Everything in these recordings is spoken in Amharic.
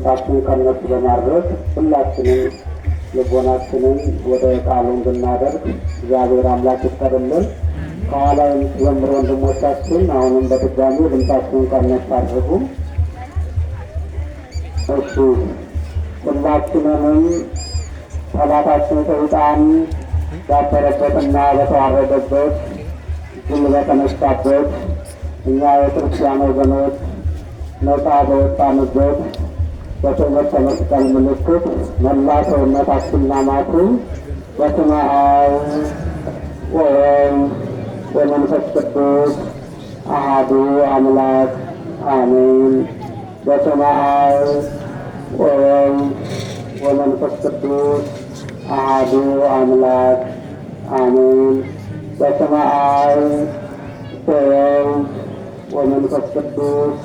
ድምፃችንን ከነሱ በማድረግ ሁላችንም ልቦናችንን ወደ ቃሉ እንድናደርግ እግዚአብሔር አምላክ ይፍቀድልን። ከኋላ የምትዘምሩ ወንድሞቻችን አሁንም በድጋሚ ድምፃችንን ቀነስ አድርጉ። እሺ፣ ሁላችንንም ጠላታችን ሰይጣን ባበረበትና በተዋረደበት ድል በተነሳበት እኛ የክርስቲያን ወገኖች ነፃ በወጣንበት በትምህርተ መስቀል ምልክት መላ ሰውነታችንና ማቱ በስመ አብ ወወልድ ወመንፈስ ቅዱስ አሐዱ አምላክ አሜን። በስመ አብ ወወልድ ወመንፈስ ቅዱስ አሐዱ አምላክ አሜን። በስመ አብ ወወልድ ወመንፈስ ቅዱስ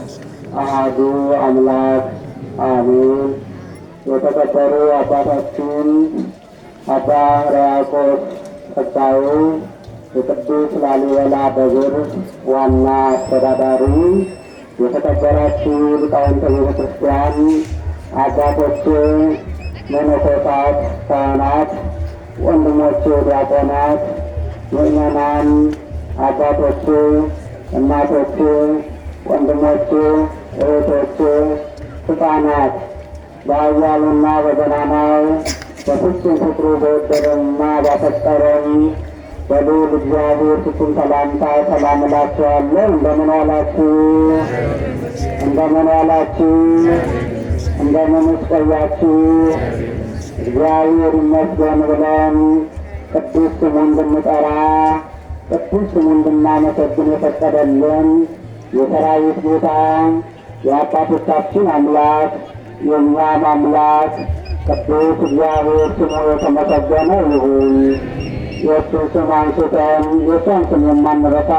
አሐዱ አምላክ አሜን። የተከበሩ አባታችን አባ ሕርያቆስ ጸጋዬ የቅዱስ ላሊበላ ደብር ዋና አስተዳዳሪ፣ የተከበራችሁ ሊቃውንተ ቤተ ክርስቲያን አባቶቼ፣ መነኮሳት፣ ካህናት፣ ወንድሞቼ ዲያቆናት፣ ምእመናን፣ አባቶቼ፣ እናቶቼ፣ ወንድሞቼ፣ እህቶቼ፣ ሕፃናት በኃያሉና በገናናው በፍጹም ፍቅሩ በወደደንና ባፈቀረን በልዑል እግዚአብሔር ፍጹም ሰላምታ ሰላም እላችኋለሁ። እንደምን ዋላችሁ? እንደምን ዋላችሁ? እንደምንስ ቆያችሁ? እግዚአብሔር ይመስገን ብለን ቅዱስ ስሙን እንድንጠራ ቅዱስ ስሙን እንድናመሰግን የፈቀደልን የሰራዊት ጌታ የአባቶቻችን አምላክ የእኛም አምላክ ቅዱስ እግዚአብሔር ስሙ የተመሰገነ ይሁን። የእሱን ስም አንስተን የእሷን ስም የማንረሳ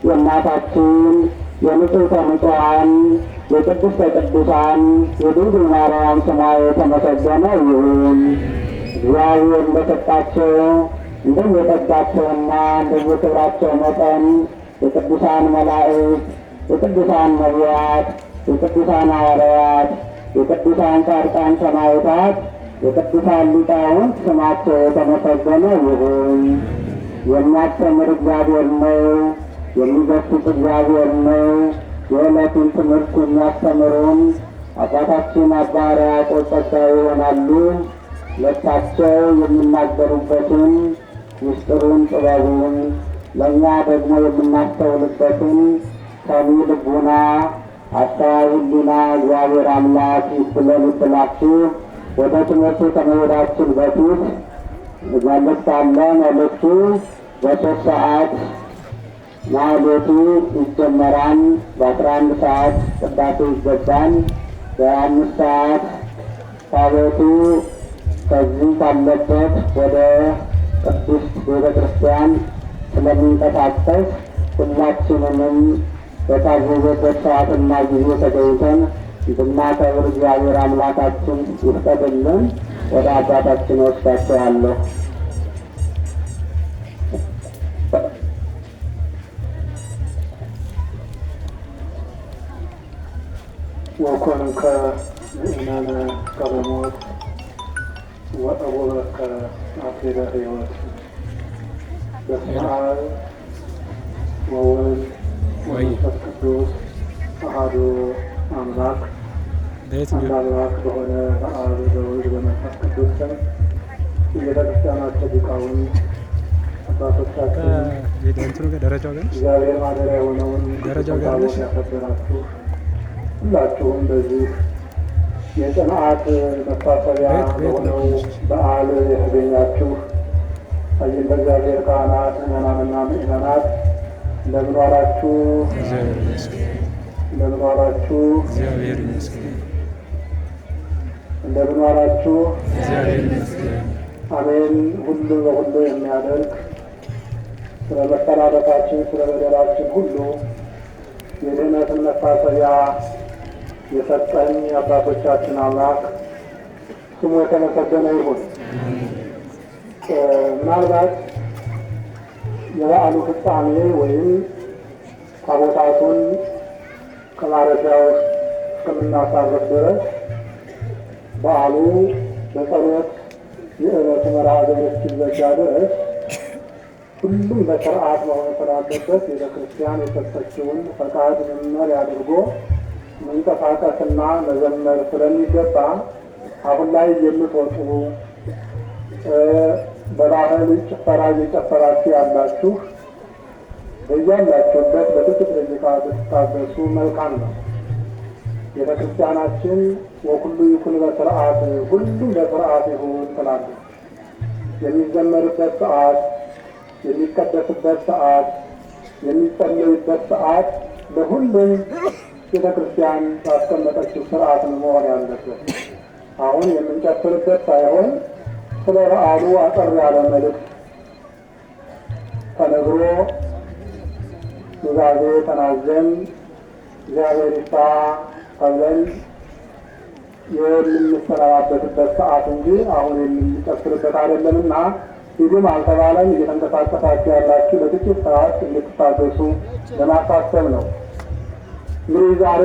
የእናታችን የንጽሕተ ንጹሐን የቅድስተ ቅዱሳን የድንግል ማርያም ስሟ የተመሰገነ ይሁን። እግዚአብሔር እንደሰጣቸው እንደየጸጋቸውና እንደየክብራቸው መጠን የቅዱሳን መላእክት፣ የቅዱሳን ነቢያት፣ የቅዱሳን ሐዋርያት፣ የቅዱሳን ጻድቃን ሰማዕታት፣ የቅዱሳን ሊቃውንት ስማቸው የተመሰገነ ይሁን። የሚያስተምር እግዚአብሔር ነው። የሚገስጽ እግዚአብሔር ነው። የዕለቱን ትምህርት የሚያስተምሩን አባታችን አባ ሕርያቆስ ጸጋዬ ይሆናሉ። ለእሳቸው የሚናገሩበትን ምስጢሩን ጥበቡን ለእኛ ደግሞ የምናስተውልበትን ሰሚ ልቡና አስተዋይ ሕሊና እግዚአብሔር አምላክ ይስጥልን ይስጥላችሁ። ወደ ትምህርቱ ከመሄዳችን በፊት መልእክት አለ። መልእክቱ በ3 ሰዓት ማህሌቱ ይጀመራል። በ11 ሰዓት ቅዳሴ ይገባል። በ5 ሰዓት ታቦቱ ከዚህ ካለበት ወደ ቅዱስ ቤተ ክርስቲያን ስለሚንቀሳቀስ ሁላችንንም በታዘዘበት ሰዓትና ጊዜ ተገኝተን እንድናከብር እግዚአብሔር አምላካችን ይፍቀድልን። ወደ አባታችን ወስዳቸዋለሁ። ወኮንከ ምእመነ ቀለሞት ወአቡበከ አክሊለ ሕይወት። በስመ አብ ወወልድ ወመንፈስ ቅዱስ አሐዱ አምላክ አንድ አምላክ በሆነ በአብ በወልድ በመንፈስ ቅዱስ ስም የቤተክርስቲያናችን ሊቃውንት አባቶቻችን እግዚአብሔር ማደሪያ የሆነውን ታቦት ያከበራችሁ ሁላችሁም በዚህ የጽንዓት መታሰቢያ በሆነው በዓል የተገኛችሁ አየን በእግዚአብሔር ካህናት፣ ምዕመናንና ምዕመናት እንደምን ዋላችሁ? እንደምን ዋላችሁ? እንደምን ዋላችሁ? አሜን። ሁሉ በሁሉ የሚያደርግ ስለ መተላለፋችን ስለ በደላችን ሁሉ የድኅነትን መታሰቢያ የሰጠን የአባቶቻችን አምላክ ስሙ የተመሰገነ ይሁን። ምናልባት የበዓሉ ፍጻሜ ወይም ታቦታቱን ከማረፊያው እስከምናሳርፍ ድረስ በዓሉ በጸሎት የዕለቱ መርሃ ግብር እስኪዘጋ ድረስ ሁሉም በስርዓት መሆን ስላለበት ቤተ ክርስቲያን የሰጠችውን ፈቃድ መመሪያ አድርጎ መንቀሳቀስና መዘመር ስለሚገባ አሁን ላይ የምትወጡ በባህል ጭፈራ እየጨፈራችሁ ያላችሁ በያላችሁበት በጥቂት ደቂቃ ብትታገሱ መልካም ነው። ቤተ ክርስቲያናችን ወኩሉ ይኩን በስርዓት፣ ሁሉም በስርዓት ይሁን ትላለች። የሚዘመርበት ሰዓት፣ የሚቀደስበት ሰዓት፣ የሚጸለይበት ሰዓት ለሁሉም ቤተ ክርስቲያን ባስቀመጠችው ስርዓት መሆን ያለበት። አሁን የምንጨፍርበት ሳይሆን ስለ በዓሉ አጠር ያለ መልእክት ተነግሮ ኑዛዜ ተናዘን እግዚአብሔር ይስጣ ተብለን የምንሰናባበትበት ሰዓት እንጂ አሁን የምንጨፍርበት አይደለምና ሂዱም አልተባለም። እየተንቀሳቀሳችሁ ያላችሁ ለጥቂት ሰዓት እንድትታገሱ ለማሳሰብ ነው። እንግዲህ ዛሬ